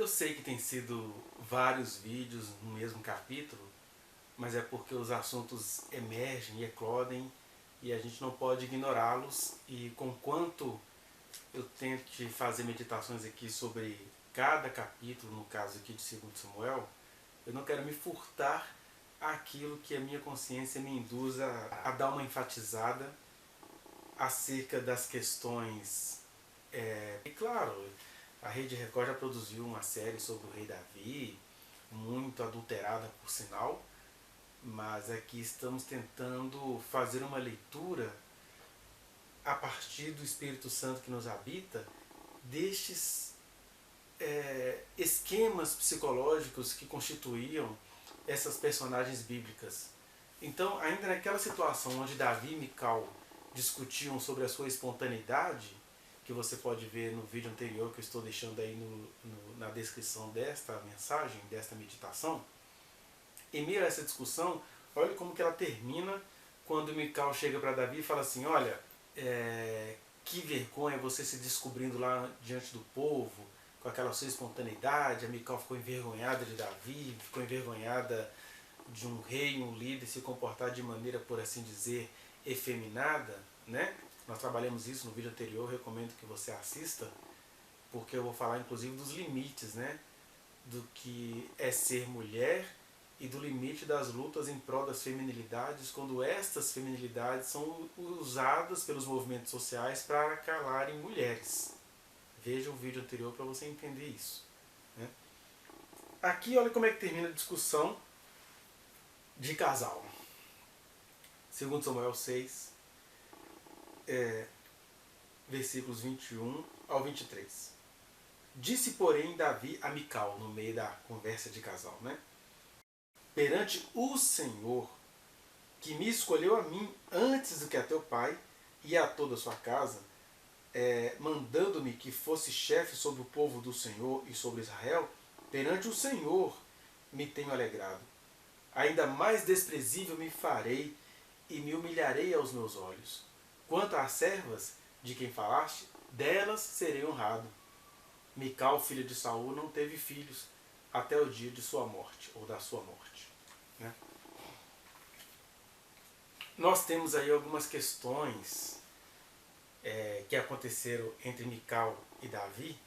Eu sei que tem sido vários vídeos no mesmo capítulo, mas é porque os assuntos emergem e eclodem e a gente não pode ignorá-los. E conquanto eu tente fazer meditações aqui sobre cada capítulo, no caso aqui de 2 Samuel, eu não quero me furtar àquilo que a minha consciência me induz a dar uma enfatizada acerca das questões. E claro, a Rede Record já produziu uma série sobre o rei Davi, muito adulterada por sinal, mas aqui estamos tentando fazer uma leitura a partir do Espírito Santo que nos habita, destes esquemas psicológicos que constituíam essas personagens bíblicas. Então, ainda naquela situação onde Davi e Mical discutiam sobre a sua espontaneidade, que você pode ver no vídeo anterior que eu estou deixando aí na descrição desta mensagem, desta meditação, em meio a essa discussão, olha como que ela termina quando Mical chega para Davi e fala assim, olha, que vergonha você se descobrindo lá diante do povo, com aquela sua espontaneidade. A Mical ficou envergonhada de Davi, ficou envergonhada de um rei, um líder se comportar de maneira, por assim dizer, efeminada, né? Nós trabalhamos isso no vídeo anterior, recomendo que você assista, porque eu vou falar inclusive dos limites, né? Do que é ser mulher e do limite das lutas em prol das feminilidades, quando estas feminilidades são usadas pelos movimentos sociais para calarem mulheres. Veja o vídeo anterior para você entender isso, né? Aqui olha como é que termina a discussão de casal. 2 Samuel 6, versículos 21 ao 23. Disse, porém, Davi a Mical, no meio da conversa de casal, né? Perante o Senhor, que me escolheu a mim antes do que a teu pai e a toda a sua casa, mandando-me que fosse chefe sobre o povo do Senhor e sobre Israel, perante o Senhor me tenho alegrado. Ainda mais desprezível me farei e me humilharei aos meus olhos. Quanto às servas de quem falaste, delas serei honrado. Mical, filha de Saul, não teve filhos até o dia de sua morte, ou da sua morte, né? Nós temos aí algumas questões que aconteceram entre Mical e Davi,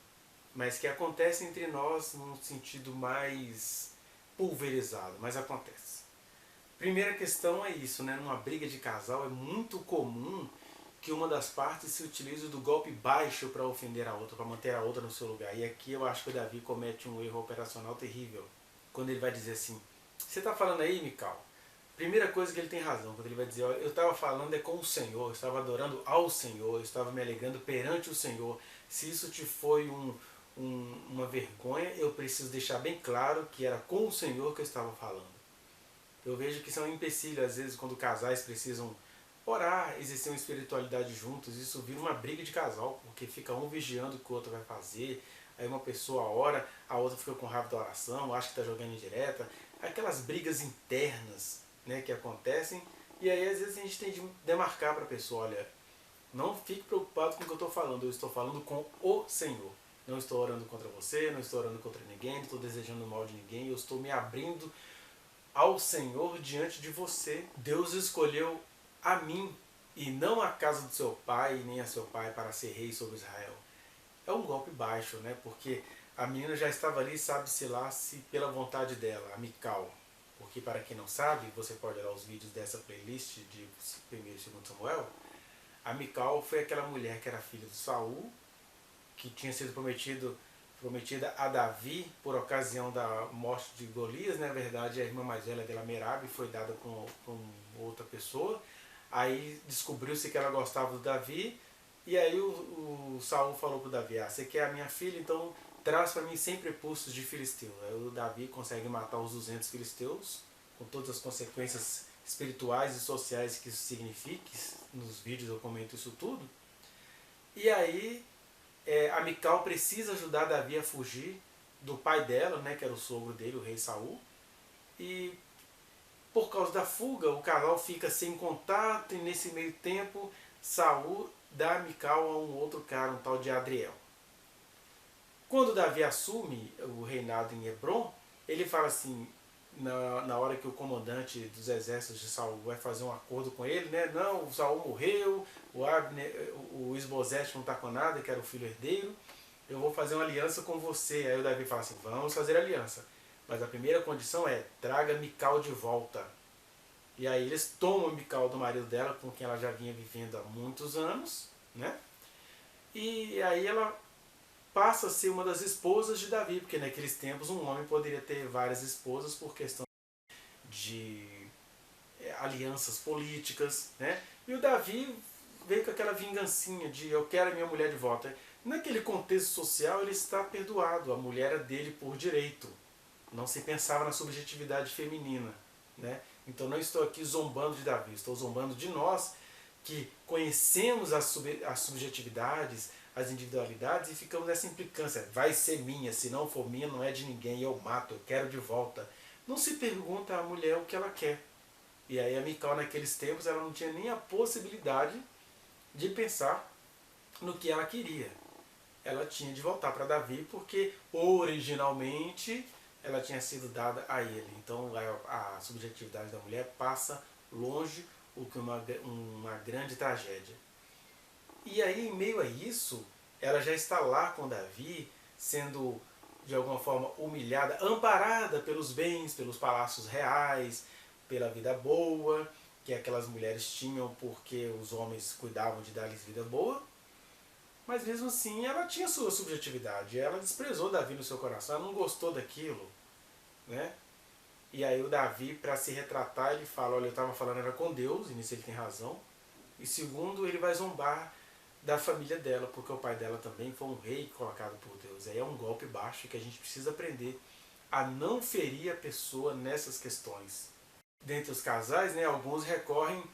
mas que acontecem entre nós num sentido mais pulverizado, mas acontece. Primeira questão é isso, né? Numa briga de casal é muito comum que uma das partes se utilize do golpe baixo para ofender a outra, para manter a outra no seu lugar. E aqui eu acho que o Davi comete um erro operacional terrível, quando ele vai dizer assim, você está falando aí, Mical? Primeira coisa que ele tem razão, quando ele vai dizer, eu estava falando com o Senhor, eu estava adorando ao Senhor, eu estava me alegrando perante o Senhor. Se isso te foi uma vergonha, eu preciso deixar bem claro que era com o Senhor que eu estava falando. Eu vejo que isso é um empecilho, às vezes, quando casais precisam orar, exercer uma espiritualidade juntos, isso vira uma briga de casal, porque fica um vigiando o que o outro vai fazer, aí uma pessoa ora, a outra fica com raiva da oração, acha que está jogando indireta, aquelas brigas internas, né, que acontecem, e aí às vezes a gente tem de demarcar para a pessoa, olha, não fique preocupado com o que eu estou falando, eu estou falando com o Senhor. Não estou orando contra você, não estou orando contra ninguém, não estou desejando o mal de ninguém, eu estou me abrindo ao Senhor diante de você. Deus escolheu a mim e não a casa do seu pai, nem a seu pai para ser rei sobre Israel. É um golpe baixo, né? Porque a menina já estava ali, sabe-se lá, se pela vontade dela, a Mical. Porque para quem não sabe, você pode olhar os vídeos dessa playlist de 1 e 2 Samuel. A Mical foi aquela mulher que era filha de Saul, que tinha sido prometida a Davi por ocasião da morte de Golias. Na verdade, a irmã mais velha dela, Merabe, foi dada com outra pessoa. Aí descobriu-se que ela gostava do Davi, e aí o Saul falou para o Davi, você quer a minha filha, então traz para mim 100 prepulsos de filisteu. Aí o Davi consegue matar os 200 filisteus, com todas as consequências espirituais e sociais que isso significa. Nos vídeos eu comento isso tudo. E aí a Mical precisa ajudar Davi a fugir do pai dela, né, que era o sogro dele, o rei Saul. E por causa da fuga, o casal fica sem contato, e nesse meio tempo Saul dá a Mical a um outro cara, um tal de Adriel. Quando Davi assume o reinado em Hebron, ele fala assim, na hora que o comandante dos exércitos de Saul vai fazer um acordo com ele, né? Não, o Saul morreu, o Abner, o Isbosete não está com nada, que era o filho herdeiro, eu vou fazer uma aliança com você. Aí o Davi fala assim, vamos fazer aliança. Mas a primeira condição é, traga Mical de volta. E aí eles tomam Mical do marido dela, com quem ela já vinha vivendo há muitos anos, né? E aí ela passa a ser uma das esposas de Davi, porque naqueles tempos um homem poderia ter várias esposas por questão de alianças políticas, né? E o Davi veio com aquela vingancinha de eu quero a minha mulher de volta. Naquele contexto social ele está perdoado, a mulher é dele por direito. Não se pensava na subjetividade feminina, né? Então não estou aqui zombando de Davi, estou zombando de nós que conhecemos as subjetividades, as individualidades e ficamos nessa implicância. Vai ser minha, se não for minha não é de ninguém, eu mato, eu quero de volta. Não se pergunta à mulher o que ela quer. E aí a Mical naqueles tempos ela não tinha nem a possibilidade de pensar no que ela queria. Ela tinha de voltar para Davi porque originalmente ela tinha sido dada a ele. Então a subjetividade da mulher passa longe o que uma grande tragédia. E aí, em meio a isso, ela já está lá com Davi, sendo de alguma forma humilhada, amparada pelos bens, pelos palácios reais, pela vida boa, que aquelas mulheres tinham porque os homens cuidavam de dar-lhes vida boa. Mas mesmo assim, ela tinha sua subjetividade, ela desprezou Davi no seu coração, ela não gostou daquilo, né? E aí o Davi, para se retratar, ele fala, olha, eu estava falando era com Deus, e nisso ele tem razão. E segundo, ele vai zombar da família dela, porque o pai dela também foi um rei colocado por Deus. Aí é um golpe baixo que a gente precisa aprender a não ferir a pessoa nessas questões. Dentre os casais, né, alguns recorrem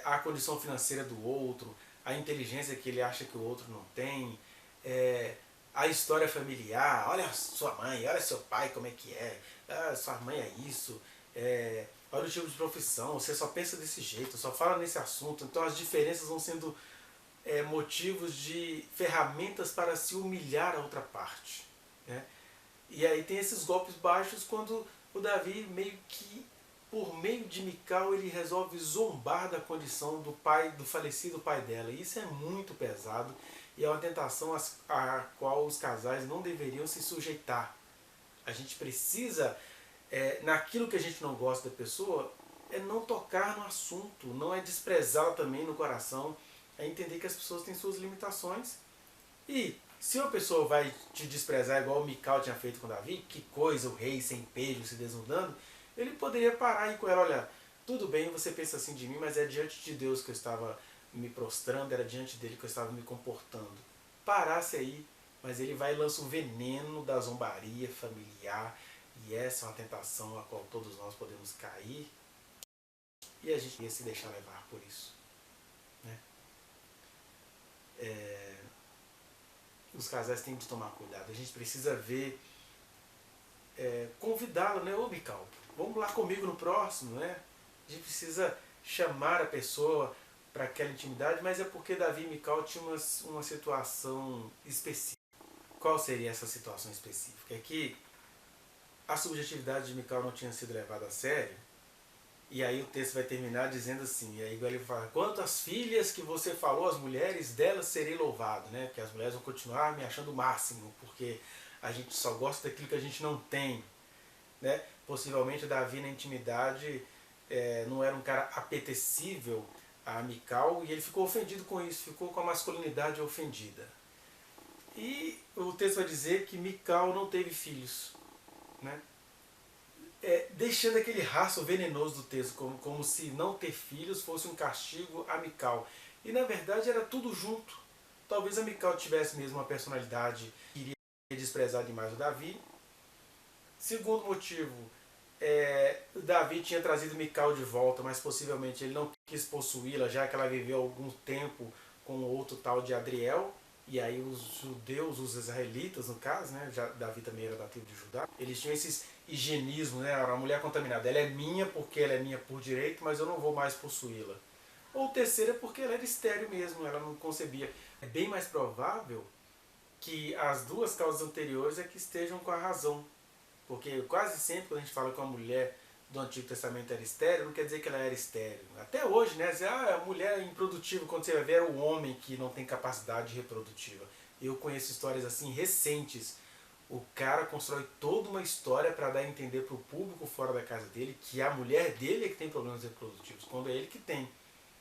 à condição financeira do outro, à inteligência que ele acha que o outro não tem, a história familiar, olha sua mãe, olha seu pai como é que é, sua mãe é isso, olha o tipo de profissão, você só pensa desse jeito, só fala nesse assunto. Então as diferenças vão sendo motivos de ferramentas para se humilhar a outra parte, né? E aí tem esses golpes baixos quando o Davi meio que, por meio de Mical, ele resolve zombar da condição do pai, do falecido pai dela. E isso é muito pesado e é uma tentação a qual os casais não deveriam se sujeitar. A gente precisa, naquilo que a gente não gosta da pessoa, não tocar no assunto, não é desprezá-la também no coração, é entender que as pessoas têm suas limitações. E se uma pessoa vai te desprezar igual o Mical tinha feito com Davi, que coisa, o rei sem pejo se desnudando, ele poderia parar aí com ela, olha, tudo bem, você pensa assim de mim, mas é diante de Deus que eu estava me prostrando, era diante dele que eu estava me comportando. Parasse aí, mas ele vai e lança o veneno da zombaria familiar, e essa é uma tentação a qual todos nós podemos cair, e a gente ia se deixar levar por isso, né? Os casais têm de tomar cuidado, a gente precisa ver, convidá-lo, né? Ô Mical, vamos lá comigo no próximo, né? A gente precisa chamar a pessoa para aquela intimidade, mas é porque Davi e Mical tinham uma situação específica. Qual seria essa situação específica? É que a subjetividade de Mical não tinha sido levada a sério, e aí o texto vai terminar dizendo assim, e aí ele fala, quanto às filhas que você falou, as mulheres, delas serei louvado, né? Que as mulheres vão continuar me achando o máximo, porque a gente só gosta daquilo que a gente não tem, né? Possivelmente Davi na intimidade não era um cara apetecível a Mical, e ele ficou ofendido com isso, ficou com a masculinidade ofendida. E o texto vai dizer que Mical não teve filhos, né? Deixando aquele rastro venenoso do texto, como se não ter filhos fosse um castigo a Mical. E na verdade era tudo junto. Talvez a Mical tivesse mesmo uma personalidade que iria desprezar demais o Davi. Segundo motivo, Davi tinha trazido Mical de volta, mas possivelmente ele não quis possuí-la, já que ela viveu algum tempo com outro tal de Adriel. E aí os judeus, os israelitas no caso, né, Davi também era da tribo de Judá, eles tinham esses higienismos, né, a mulher contaminada, ela é minha porque ela é minha por direito, mas eu não vou mais possuí-la. Ou terceira porque ela era estéril mesmo, ela não concebia. É bem mais provável que as duas causas anteriores é que estejam com a razão. Porque quase sempre quando a gente fala que uma mulher do Antigo Testamento era estéril, não quer dizer que ela era estéril. Até hoje, né? Dizer, a mulher é improdutiva, quando você vai ver, é o homem que não tem capacidade reprodutiva. Eu conheço histórias assim recentes. O cara constrói toda uma história para dar a entender para o público fora da casa dele que a mulher dele é que tem problemas reprodutivos, quando é ele que tem.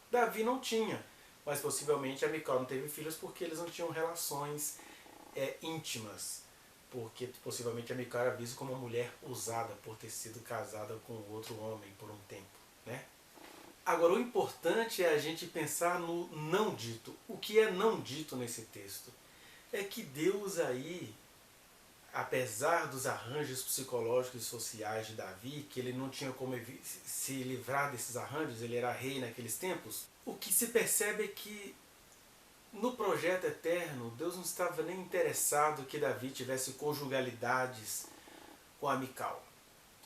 Davi não tinha, mas possivelmente a Mical não teve filhos porque eles não tinham relações íntimas. Porque possivelmente a Mical era vista como uma mulher usada por ter sido casada com outro homem por um tempo, né? Agora, o importante é a gente pensar no não dito. O que é não dito nesse texto? É que Deus aí, apesar dos arranjos psicológicos e sociais de Davi, que ele não tinha como se livrar desses arranjos, ele era rei naqueles tempos, o que se percebe é que no projeto eterno, Deus não estava nem interessado que Davi tivesse conjugalidades com a Mical.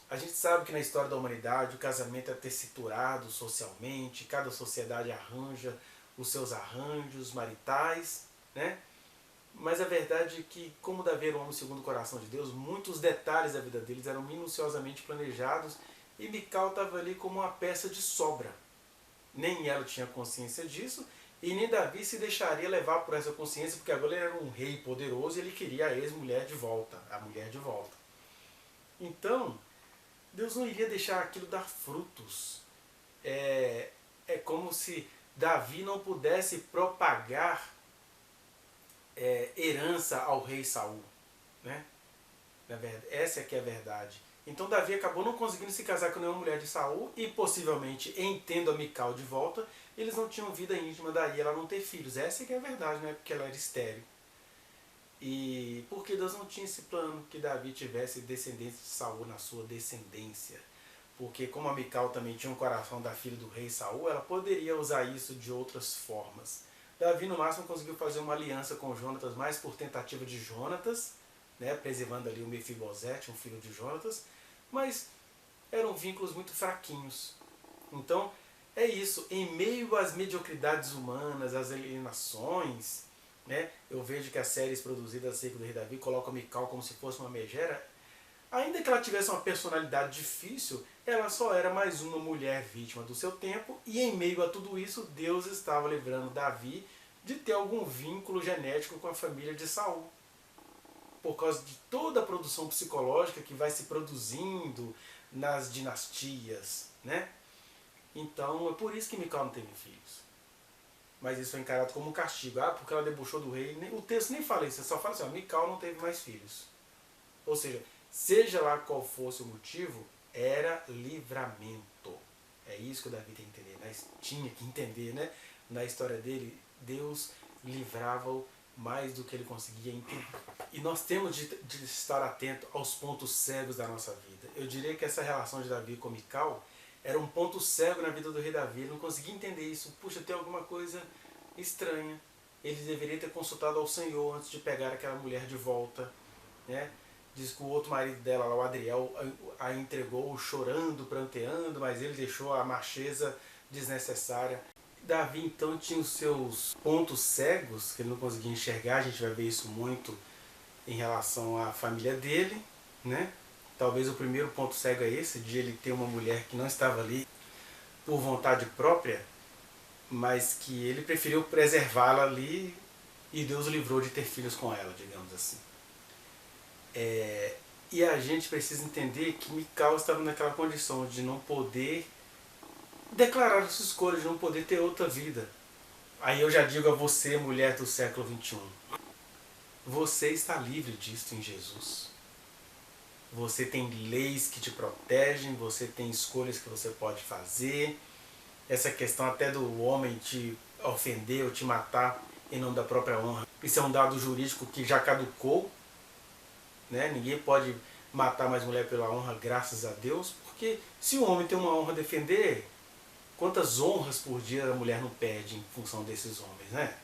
A gente sabe que na história da humanidade o casamento é tessiturado socialmente, cada sociedade arranja os seus arranjos maritais, né? Mas a verdade é que, como Davi era um homem segundo o coração de Deus, muitos detalhes da vida deles eram minuciosamente planejados e Mical estava ali como uma peça de sobra. Nem ela tinha consciência disso e nem Davi se deixaria levar por essa consciência, porque agora ele era um rei poderoso e ele queria a ex-mulher de volta, a mulher de volta. Então, Deus não iria deixar aquilo dar frutos. É como se Davi não pudesse propagar herança ao rei Saul, né? Essa é que é a verdade. Então Davi acabou não conseguindo se casar com nenhuma mulher de Saul e possivelmente, entendo a Mical de volta, eles não tinham vida íntima, daí ela não ter filhos. Essa é que é a verdade, né? Porque ela era estéril. E porque Deus não tinha esse plano que Davi tivesse descendência de Saul na sua descendência. Porque como a Mical também tinha um coração da filha do rei Saul, ela poderia usar isso de outras formas. Davi no máximo conseguiu fazer uma aliança com Jonatas, mais por tentativa de Jonatas, né, preservando ali o Mefibosete, um filho de Jonatas, mas eram vínculos muito fraquinhos. Então é isso, em meio às mediocridades humanas, às alienações, né, eu vejo que as séries produzidas acerca do rei Davi colocam a Mical como se fosse uma megera. Ainda que ela tivesse uma personalidade difícil, ela só era mais uma mulher vítima do seu tempo, e em meio a tudo isso, Deus estava livrando Davi de ter algum vínculo genético com a família de Saul. Por causa de toda a produção psicológica que vai se produzindo nas dinastias, né? Então é por isso que Mical não teve filhos. Mas isso foi encarado como um castigo. Porque ela debochou do rei. O texto nem fala isso, só fala assim, Mical não teve mais filhos. Ou seja, seja lá qual fosse o motivo, era livramento. É isso que o Davi tem que entender. Mas tinha que entender, né? Na história dele, Deus livrava-o mais do que ele conseguia entender. E nós temos de estar atento aos pontos cegos da nossa vida. Eu diria que essa relação de Davi com Mical era um ponto cego na vida do rei Davi. Ele não conseguia entender isso. Puxa, tem alguma coisa estranha. Ele deveria ter consultado ao Senhor antes de pegar aquela mulher de volta, né? Diz que o outro marido dela, o Adriel, a entregou chorando, pranteando, mas ele deixou a macheza desnecessária. Davi então tinha os seus pontos cegos, que ele não conseguia enxergar, a gente vai ver isso muito em relação à família dele, né? Talvez o primeiro ponto cego é esse, de ele ter uma mulher que não estava ali por vontade própria, mas que ele preferiu preservá-la ali e Deus o livrou de ter filhos com ela, digamos assim. E a gente precisa entender que Mical estava naquela condição de não poder declarar as suas escolhas, de não poder ter outra vida. Aí eu já digo a você, mulher do século XXI, você está livre disso em Jesus. Você tem leis que te protegem, você tem escolhas que você pode fazer. Essa questão até do homem te ofender ou te matar em nome da própria honra, isso é um dado jurídico que já caducou, né? Ninguém pode matar mais mulher pela honra, graças a Deus, porque se o homem tem uma honra a defender, quantas honras por dia a mulher não perde em função desses homens, né?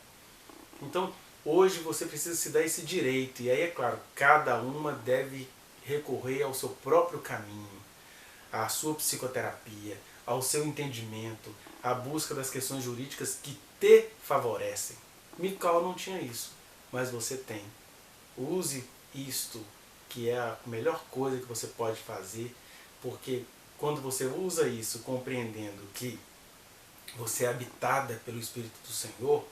Então, hoje você precisa se dar esse direito, e aí é claro, cada uma deve recorrer ao seu próprio caminho, à sua psicoterapia, ao seu entendimento, à busca das questões jurídicas que te favorecem. Mical não tinha isso, mas você tem. Use isto, que é a melhor coisa que você pode fazer, porque quando você usa isso compreendendo que você é habitada pelo Espírito do Senhor,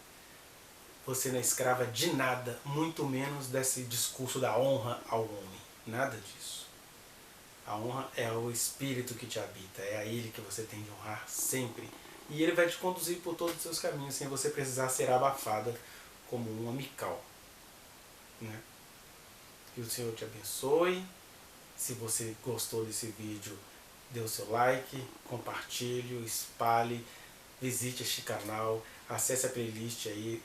você não é escrava de nada, muito menos desse discurso da honra ao homem. Nada disso. A honra é o Espírito que te habita, é a Ele que você tem de honrar sempre. E Ele vai te conduzir por todos os seus caminhos, sem você precisar ser abafada como uma Mical. Né? Que o Senhor te abençoe. Se você gostou desse vídeo, dê o seu like, compartilhe, espalhe, visite este canal, acesse a playlist aí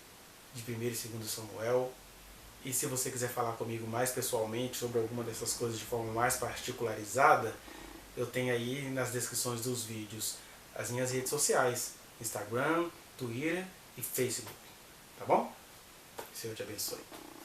de 1º e 2º Samuel. E se você quiser falar comigo mais pessoalmente sobre alguma dessas coisas de forma mais particularizada, eu tenho aí nas descrições dos vídeos as minhas redes sociais, Instagram, Twitter e Facebook. Tá bom? Que o Senhor te abençoe.